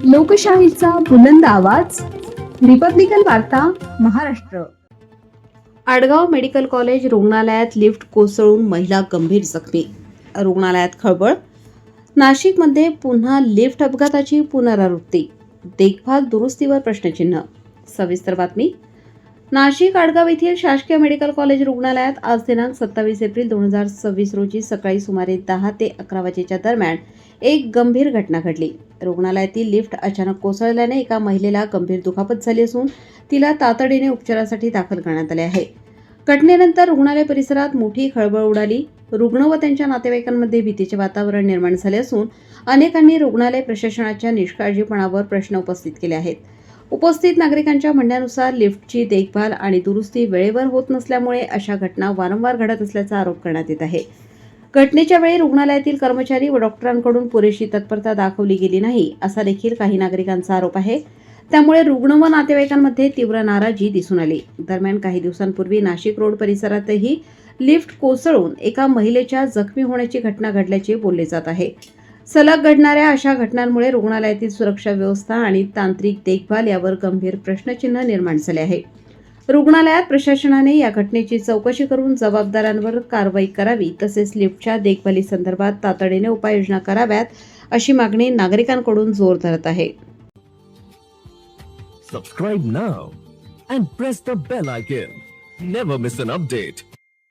लोकशाहीचा बुलंद आवाज, रिपब्लिकन वार्ता, महाराष्ट्र. आडगाव मेडिकल कॉलेज रुग्णालयात लिफ्ट कोसळून महिला गंभीर जखमी. रुग्णालयात खळबळ. नाशिकमध्ये पुन्हा लिफ्ट अपघाताची पुनरावृत्ती. देखभाल दुरुस्तीवर प्रश्नचिन्ह. सविस्तर बातमी. नाशिक आडगाव येथील शासकीय मेडिकल कॉलेज रुग्णालयात आज दिनांक 27 एप्रिल 2026 रोजी सकाळी सुमारे 10 ते 11 वाजेच्या दरम्यान एक गंभीर घटना घडली. रुग्णालयातील लिफ्ट अचानक कोसळल्याने एका महिलेला गंभीर दुखापत झाली असून तिला तातडीने उपचारासाठी दाखल करण्यात आले आहे. घटनेनंतर रुग्णालय परिसरात मोठी खळबळ उडाली. रुग्ण व त्यांच्या नातेवाईकांमध्ये भीतीचे वातावरण निर्माण झाले असून अनेकांनी रुग्णालय प्रशासनाच्या निष्काळजीपणावर प्रश्न उपस्थित केले आहेत. उपस्थित नागरिकांच्या म्हणण्यानुसार लिफ्टची देखभाल आणि दुरुस्ती वेळेवर होत नसल्यामुळे अशा घटना वारंवार घडत असल्याचा आरोप करण्यात येत आहे. घटनेच्या वेळी रुग्णालयातील कर्मचारी व डॉक्टरांकडून पुरेशी तत्परता दाखवली गेली नाही असा देखील काही नागरिकांचा आरोप आहे. त्यामुळे रुग्ण व नातेवाईकांमध्ये तीव्र नाराजी दिसून आली. दरम्यान काही दिवसांपूर्वी नाशिक रोड परिसरातही लिफ्ट कोसळून एका महिलेच्या जखमी होण्याची घटना घडल्याचे बोलले जात आहे. सलग घडणाऱ्या अशा घटनांमुळे रुग्णालयातील सुरक्षा व्यवस्था आणि तांत्रिक देखभाल यावर गंभीर प्रश्नचिन्ह निर्माण झाले आहे. रुग्णालयात प्रशासनाने या घटनेची चौकशी करून जबाबदारांवर कारवाई करावी तसेच लिफ्टच्या देखभालीसंदर्भात तातडीने उपाययोजना कराव्यात अशी मागणी नागरिकांकडून जोर धरत आहे. Subscribe now and press the bell icon. Never miss an update.